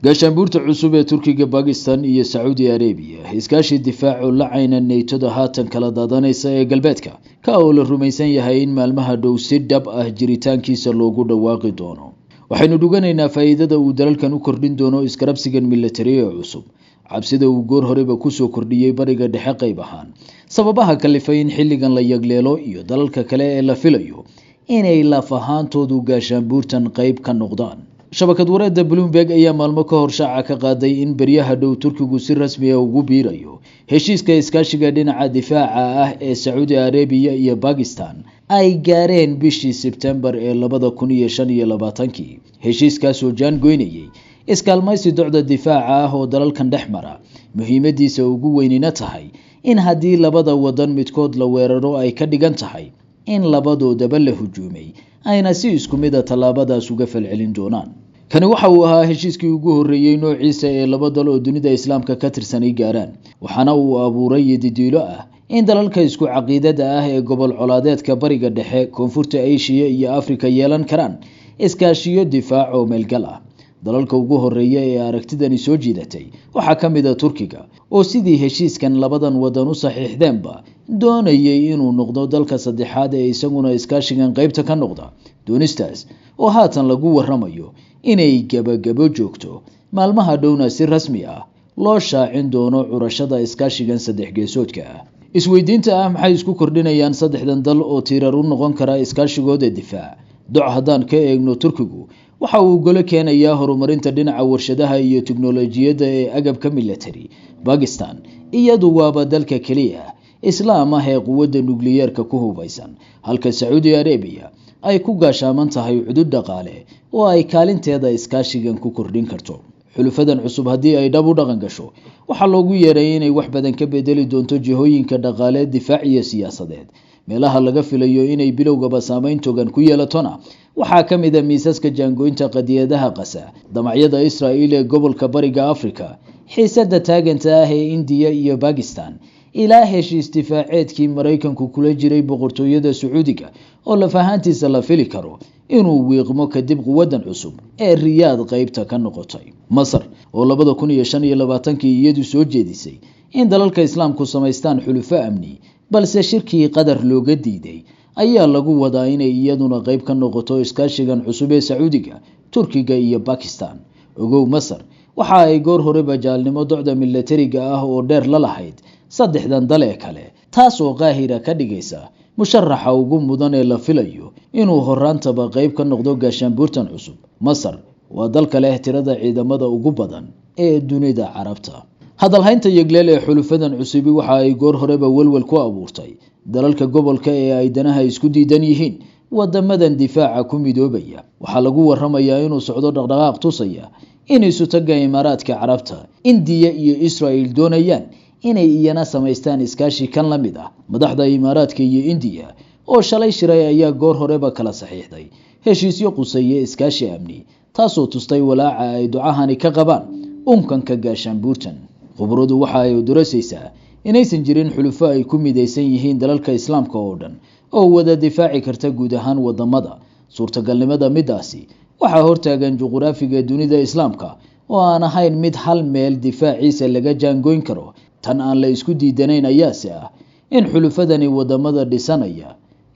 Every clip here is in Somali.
gaashaanbuurta cusub ee Turkiga, Pakistan iyo Saudi Arabia iskaashi difaac oo la cayna NATO-da haatan kala daadanaysa ee galbeedka ka oo la rumaysan yahay in maalmaha dhow si dhab ah jiritaankiisa loogu dhawaaqi doono. waxaynu dhuganaynaa faa'iidada uu dalalkan u kordhin doono iskarabsigan military ee cusub, cabsida uu goor horeba ku soo kordhiyay bariga dhexe qayb ahaan, sababaha kalifay in xilligan la yagleelo iyo dalalka kale ee la filayo inay laf ahaantoodu gaashaanbuurtan qayb ka noqdaan. shabakad wareedda Bloomberg ayaa maalmo ka hor shaaca ka qaaday in beryaha dhow Turkigu si rasmi ah ugu biirayo heshiiska iskaashiga dhinaca difaaca ah ee Saudi Arabia iyo Pakistan ay gaareen bishii September ee 2025. heshiiskaas oo jaan goynayay iskaalmaysi docda difaaca ah oo dalalkan dhexmara, muhiimadiisa ugu weynina tahay in haddii labada wadan midkood la weeraro ay ka dhigan tahay in labadoodaba la hujuumay ayna si isku mid ah tallaabadaas uga falcelin doonaan. kani waxa uu ahaa heshiiskii ugu horreeyay noociisa ee laba dal oo dunida islaamka ka tirsanay gaaraan, waxaana uu abuuray yididiilo ah in dalalka isku caqiidada ah ee gobol colaadeedka bariga dhexe, koonfurta Aasiya iyo Afrika yeelan karaan iskaashiyo difaac oo meelgal ah. dalalka ugu horreeya ee aragtidani soo jiidatay waxaa ka mid ah Turkiga, oo sidii heshiiskan labadan wadan u saxiixdeenba doonayay inuu noqdo dalka saddexaad ee isaguna iskaashigan qaybta ka noqda. doonistaas oo haatan lagu warramayo inay gabagabo joogto, maalmaha dhowna si rasmi ah loo shaacin doono curashada iskaashigan saddex geesoodka ah. isweydiinta ah maxay isku kordhinayaan saddexdan dal oo tiirar u noqon kara iskaashigooda difaac. doc haddaan ka eegno, Turkigu waxa uu golo keenayaa horumarinta dhinaca warshadaha iyo tiknoolajiyadda ee agabka military. Pakistan iyadu waaba dalka kaliya islaam ah ee quwadda nukliyeerka ku hubeysan, halka Saudi Arabia ay ku gaashaaman tahay cudud dhaqaale oo ay kaalinteeda iskaashigan ku kordhin karto. xulufadan cusub haddii ay dhab u dhaqan gasho, waxaa loogu yeeray inay wax badan ka bedeli doonto jihooyinka dhaqaale, difaac iyo siyaasadeed. meelaha laga filayo inay bilowgaba saameyn togan ku yeelatona waxaa ka mid ah miisaska jaangoynta qadiyadaha qasa, damacyada Israa'iil ee gobolka bariga Afrika, xiisadda taaganta ah ee India iyo Pakistan, ilaa heshiis difaaceedkii Maraykanku kula jiray boqortooyada Sacuudiga oo la fahantiisa la fili karo inuu wiiqmo kadib quwadan cusub ee Riyaad qaybta ka noqotay. Masar oo 2025 iyadu soo jeedisay in dalalka islaamku samaystaan xulufo amni, balse shirkii qadar looga diiday, ayaa lagu wadaa inay iyaduna qayb ka noqoto iskaashigan cusub ee Sacuudiga, Turkiga iyo Pakistan. ogow, Masar waxa ay goor horeba jaalnimo docda militariga ah oo dheer la lahayd saddexdan dal ee kale, taas oo Qaahira ka dhigaysa musharaxa ugu mudan ee la filayo inuu horaantaba qayb ka noqdo gaashaanbuurtan cusub. Masar waa dalka leh tirada ciidamada ugu badan ee dunida Carabta. hadalhaynta yagleel ee xulufadan cusubi waxa ay goor horeba walwal ku abuurtay dalalka gobolka ee ay danaha isku diidan yihiin. wadamadan difaaca ku midoobaya waxaa lagu warramayaa inuu socdo dhaqdhaqaaq tusaya in isutaga Imaaraadka Carabta, India iyo Israa'iil doonayaan inay iyana samaystaan iskaashi kan la mid ah. madaxda Imaaraadka iyo India oo shalay shiray ayaa goor horeba kala saxiixday heshiisyo quseeya iskaashi amni, taasoo tustay walaaca ay ducahani ka qabaan unkanka gaashaanbuurtan. khubaradu waxa ay durasaysaa inaysan jirin xulufo ay ku midaysan yihiin dalalka islaamka oo dhan oo wada difaaci karta guud ahaan wadamada. suurtagalnimada midaasi waxaa hortaagan juqraafiga dunida islaamka oo aan ahayn mid hal meel difaaciisa laga jaangoyn karo. tan aan la isku diidanayn ayaase ah in xulufadani wadamada dhisanaya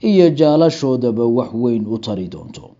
iyo jaalashoodaba wax weyn u tari doonto.